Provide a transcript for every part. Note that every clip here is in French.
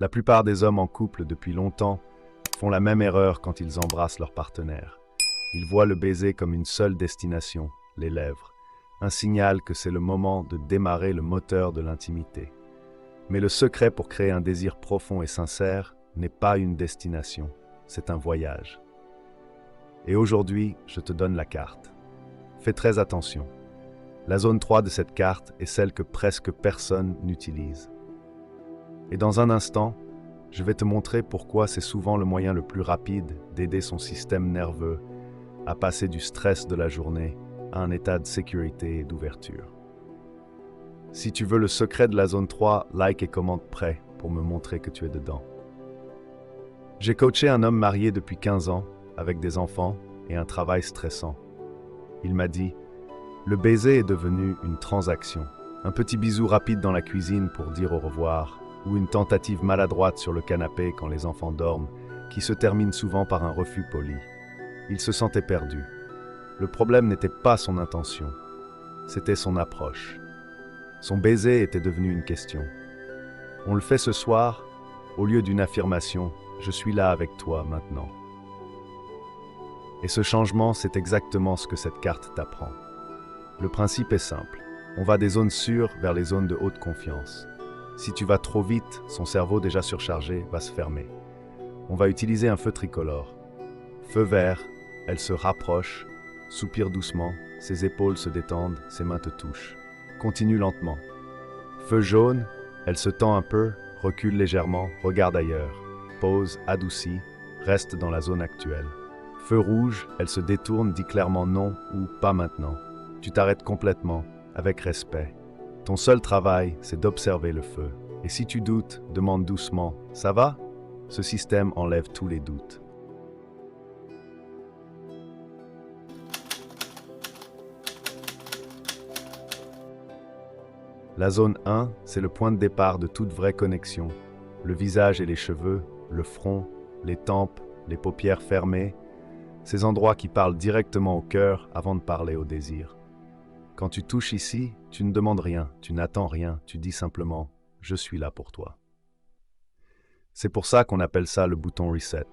La plupart des hommes en couple depuis longtemps font la même erreur quand ils embrassent leur partenaire. Ils voient le baiser comme une seule destination, les lèvres, un signal que c'est le moment de démarrer le moteur de l'intimité. Mais le secret pour créer un désir profond et sincère n'est pas une destination, c'est un voyage. Et aujourd'hui, je te donne la carte. Fais très attention. La zone 3 de cette carte est celle que presque personne n'utilise. Et dans un instant, je vais te montrer pourquoi c'est souvent le moyen le plus rapide d'aider son système nerveux à passer du stress de la journée à un état de sécurité et d'ouverture. Si tu veux le secret de la zone 3, like et commente prêt pour me montrer que tu es dedans. J'ai coaché un homme marié depuis 15 ans, avec des enfants et un travail stressant. Il m'a dit « Le baiser est devenu une transaction. Un petit bisou rapide dans la cuisine pour dire au revoir, ou une tentative maladroite sur le canapé quand les enfants dorment, qui se termine souvent par un refus poli. » Il se sentait perdu. Le problème n'était pas son intention, c'était son approche. Son baiser était devenu une question. On le fait ce soir, au lieu d'une affirmation « Je suis là avec toi maintenant ». Et ce changement, c'est exactement ce que cette carte t'apprend. Le principe est simple. On va des zones sûres vers les zones de haute confiance. Si tu vas trop vite, son cerveau déjà surchargé va se fermer. On va utiliser un feu tricolore. Feu vert, elle se rapproche, soupire doucement, ses épaules se détendent, ses mains te touchent. Continue lentement. Feu jaune, elle se tend un peu, recule légèrement, regarde ailleurs. Pause, adoucie, reste dans la zone actuelle. Feu rouge, elle se détourne, dit clairement non ou pas maintenant. Tu t'arrêtes complètement, avec respect. Ton seul travail, c'est d'observer le feu. Et si tu doutes, demande doucement « Ça va ?» Ce système enlève tous les doutes. La zone 1, c'est le point de départ de toute vraie connexion. Le visage et les cheveux, le front, les tempes, les paupières fermées, ces endroits qui parlent directement au cœur avant de parler au désir. Quand tu touches ici, tu ne demandes rien, tu n'attends rien, tu dis simplement « Je suis là pour toi ». C'est pour ça qu'on appelle ça le bouton reset.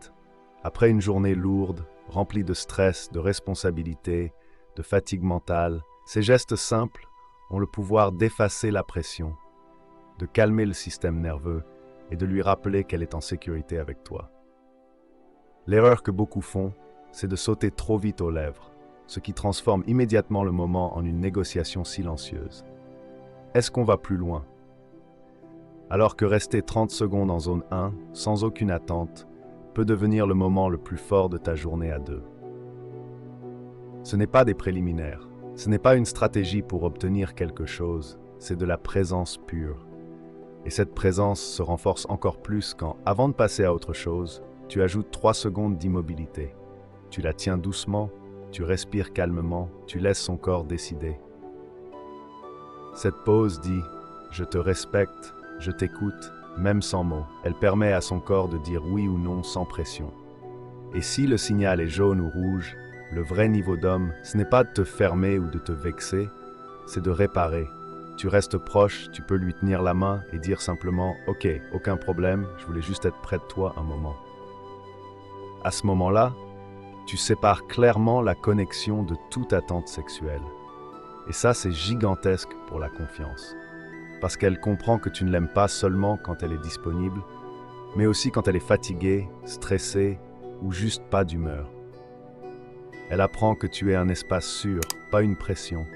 Après une journée lourde, remplie de stress, de responsabilités, de fatigue mentale, ces gestes simples ont le pouvoir d'effacer la pression, de calmer le système nerveux et de lui rappeler qu'elle est en sécurité avec toi. L'erreur que beaucoup font, c'est de sauter trop vite aux lèvres, ce qui transforme immédiatement le moment en une négociation silencieuse. Est-ce qu'on va plus loin? Alors que rester 30 secondes en zone 1, sans aucune attente, peut devenir le moment le plus fort de ta journée à deux. Ce n'est pas des préliminaires, ce n'est pas une stratégie pour obtenir quelque chose, c'est de la présence pure. Et cette présence se renforce encore plus quand, avant de passer à autre chose, tu ajoutes 3 secondes d'immobilité. Tu la tiens doucement, tu respires calmement, tu laisses son corps décider. Cette pause dit « Je te respecte, je t'écoute », même sans mots. Elle permet à son corps de dire oui ou non sans pression. Et si le signal est jaune ou rouge, le vrai niveau d'homme, ce n'est pas de te fermer ou de te vexer, c'est de réparer. Tu restes proche, tu peux lui tenir la main et dire simplement « Ok, aucun problème, je voulais juste être près de toi un moment ». À ce moment-là, tu sépares clairement la connexion de toute attente sexuelle. Et ça, c'est gigantesque pour la confiance. Parce qu'elle comprend que tu ne l'aimes pas seulement quand elle est disponible, mais aussi quand elle est fatiguée, stressée ou juste pas d'humeur. Elle apprend que tu es un espace sûr, pas une pression.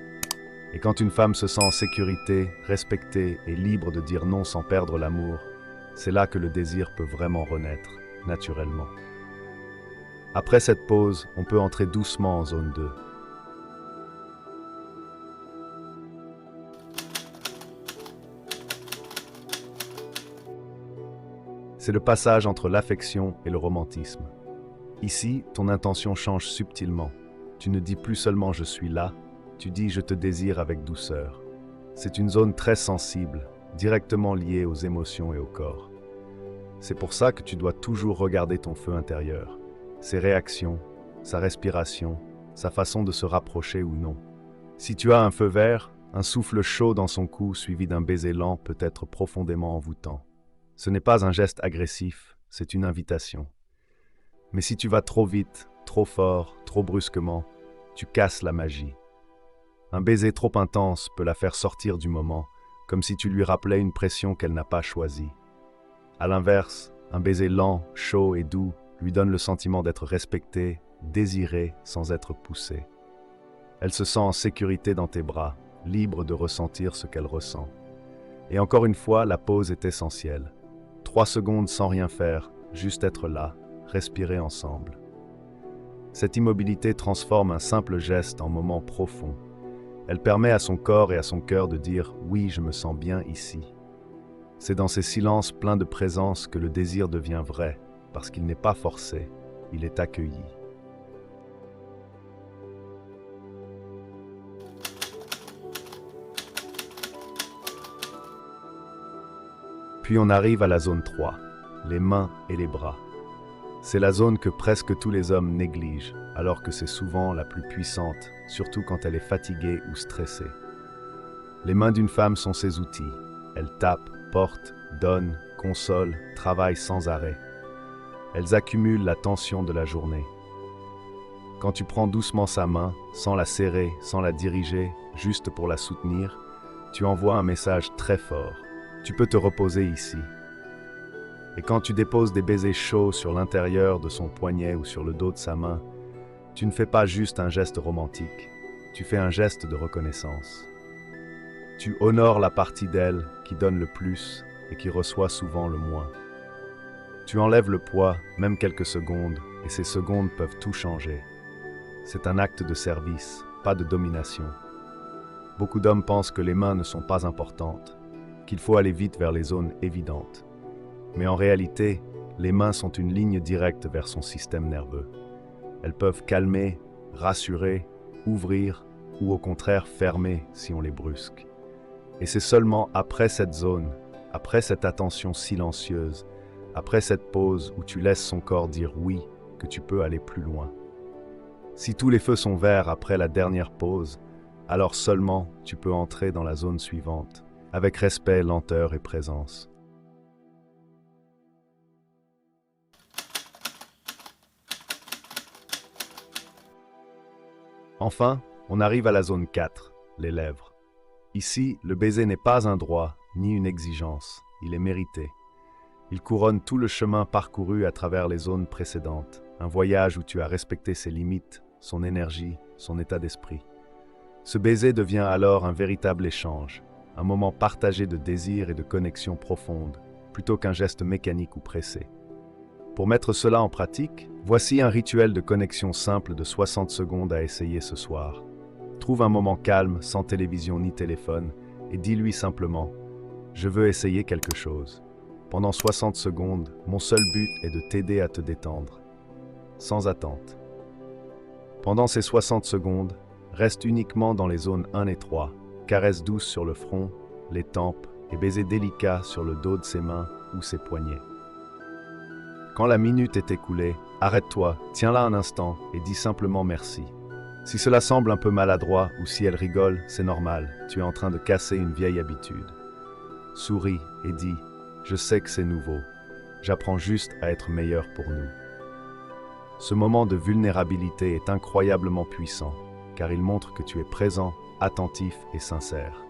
Et quand une femme se sent en sécurité, respectée et libre de dire non sans perdre l'amour, c'est là que le désir peut vraiment renaître, naturellement. Après cette pause, on peut entrer doucement en zone 2. C'est le passage entre l'affection et le romantisme. Ici, ton intention change subtilement. Tu ne dis plus seulement « je suis là », tu dis « je te désire » avec douceur. C'est une zone très sensible, directement liée aux émotions et au corps. C'est pour ça que tu dois toujours regarder ton feu intérieur, ses réactions, sa respiration, sa façon de se rapprocher ou non. Si tu as un feu vert, un souffle chaud dans son cou suivi d'un baiser lent peut être profondément envoûtant. Ce n'est pas un geste agressif, c'est une invitation. Mais si tu vas trop vite, trop fort, trop brusquement, tu casses la magie. Un baiser trop intense peut la faire sortir du moment, comme si tu lui rappelais une pression qu'elle n'a pas choisie. À l'inverse, un baiser lent, chaud et doux lui donne le sentiment d'être respectée, désirée sans être poussée. Elle se sent en sécurité dans tes bras, libre de ressentir ce qu'elle ressent. Et encore une fois, la pause est essentielle. 3 secondes sans rien faire, juste être là, respirer ensemble. Cette immobilité transforme un simple geste en moment profond. Elle permet à son corps et à son cœur de dire « Oui, je me sens bien ici ». C'est dans ces silences pleins de présence que le désir devient vrai, parce qu'il n'est pas forcé, il est accueilli. Puis on arrive à la zone 3, les mains et les bras. C'est la zone que presque tous les hommes négligent, alors que c'est souvent la plus puissante, surtout quand elle est fatiguée ou stressée. Les mains d'une femme sont ses outils. Elles tapent, portent, donnent, consolent, travaillent sans arrêt. Elles accumulent la tension de la journée. Quand tu prends doucement sa main, sans la serrer, sans la diriger, juste pour la soutenir, tu envoies un message très fort. Tu peux te reposer ici. Et quand tu déposes des baisers chauds sur l'intérieur de son poignet ou sur le dos de sa main, tu ne fais pas juste un geste romantique, tu fais un geste de reconnaissance. Tu honores la partie d'elle qui donne le plus et qui reçoit souvent le moins. Tu enlèves le poids, même quelques secondes, et ces secondes peuvent tout changer. C'est un acte de service, pas de domination. Beaucoup d'hommes pensent que les mains ne sont pas importantes, qu'il faut aller vite vers les zones évidentes. Mais en réalité, les mains sont une ligne directe vers son système nerveux. Elles peuvent calmer, rassurer, ouvrir ou au contraire fermer si on les brusque. Et c'est seulement après cette zone, après cette attention silencieuse, après cette pause où tu laisses son corps dire oui, que tu peux aller plus loin. Si tous les feux sont verts après la dernière pause, alors seulement tu peux entrer dans la zone suivante, avec respect, lenteur et présence. Enfin, on arrive à la zone 4, les lèvres. Ici, le baiser n'est pas un droit, ni une exigence, il est mérité. Il couronne tout le chemin parcouru à travers les zones précédentes, un voyage où tu as respecté ses limites, son énergie, son état d'esprit. Ce baiser devient alors un véritable échange, un moment partagé de désir et de connexion profonde, plutôt qu'un geste mécanique ou pressé. Pour mettre cela en pratique, voici un rituel de connexion simple de 60 secondes à essayer ce soir. Trouve un moment calme, sans télévision ni téléphone, et dis-lui simplement « Je veux essayer quelque chose. Pendant 60 secondes, mon seul but est de t'aider à te détendre. » Sans attente. Pendant ces 60 secondes, reste uniquement dans les zones 1 et 3, caresse douce sur le front, les tempes et baiser délicat sur le dos de ses mains ou ses poignets. Quand la minute est écoulée, arrête-toi, tiens-la un instant et dis simplement merci. Si cela semble un peu maladroit ou si elle rigole, c'est normal, tu es en train de casser une vieille habitude. Souris et dis « Je sais que c'est nouveau, j'apprends juste à être meilleur pour nous. » Ce moment de vulnérabilité est incroyablement puissant, car il montre que tu es présent, attentif et sincère.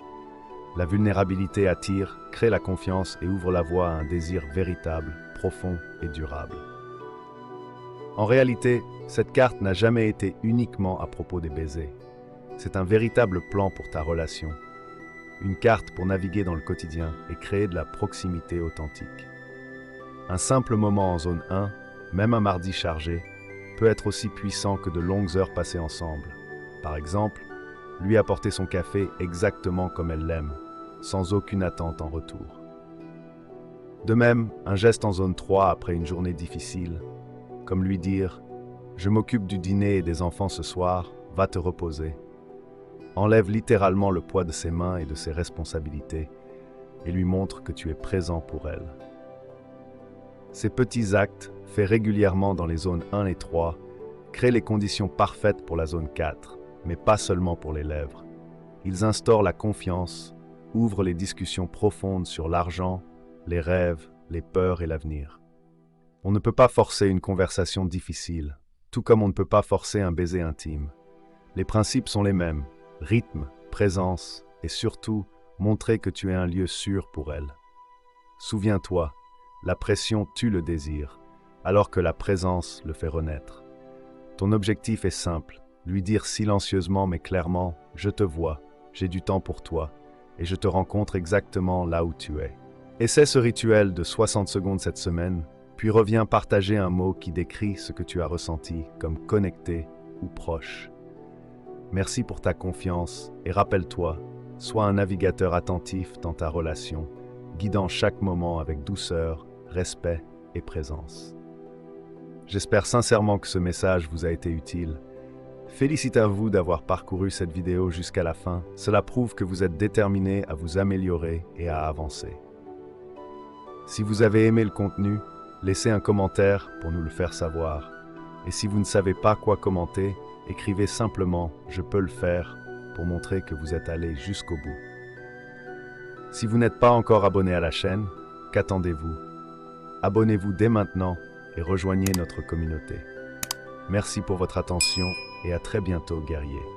La vulnérabilité attire, crée la confiance et ouvre la voie à un désir véritable, profond et durable. En réalité, cette carte n'a jamais été uniquement à propos des baisers. C'est un véritable plan pour ta relation. Une carte pour naviguer dans le quotidien et créer de la proximité authentique. Un simple moment en zone 1, même un mardi chargé, peut être aussi puissant que de longues heures passées ensemble. Par exemple, lui apporter son café exactement comme elle l'aime, sans aucune attente en retour. De même, un geste en zone 3 après une journée difficile, comme lui dire « Je m'occupe du dîner et des enfants ce soir, va te reposer », enlève littéralement le poids de ses mains et de ses responsabilités et lui montre que tu es présent pour elle. Ces petits actes, faits régulièrement dans les zones 1 et 3, créent les conditions parfaites pour la zone 4, mais pas seulement pour les lèvres. Ils instaurent la confiance, ouvrent les discussions profondes sur l'argent, les rêves, les peurs et l'avenir. On ne peut pas forcer une conversation difficile, tout comme on ne peut pas forcer un baiser intime. Les principes sont les mêmes, rythme, présence et surtout, montrer que tu es un lieu sûr pour elle. Souviens-toi, la pression tue le désir, alors que la présence le fait renaître. Ton objectif est simple, lui dire silencieusement mais clairement « Je te vois, j'ai du temps pour toi, et je te rencontre exactement là où tu es ». Essaie ce rituel de 60 secondes cette semaine, puis reviens partager un mot qui décrit ce que tu as ressenti comme connecté ou proche. Merci pour ta confiance et rappelle-toi, sois un navigateur attentif dans ta relation, guidant chaque moment avec douceur, respect et présence. J'espère sincèrement que ce message vous a été utile. Félicite à vous d'avoir parcouru cette vidéo jusqu'à la fin. Cela prouve que vous êtes déterminé à vous améliorer et à avancer. Si vous avez aimé le contenu, laissez un commentaire pour nous le faire savoir. Et si vous ne savez pas quoi commenter, écrivez simplement « Je peux le faire » pour montrer que vous êtes allé jusqu'au bout. Si vous n'êtes pas encore abonné à la chaîne, qu'attendez-vous? Abonnez-vous dès maintenant et rejoignez notre communauté. Merci pour votre attention et à très bientôt, guerriers.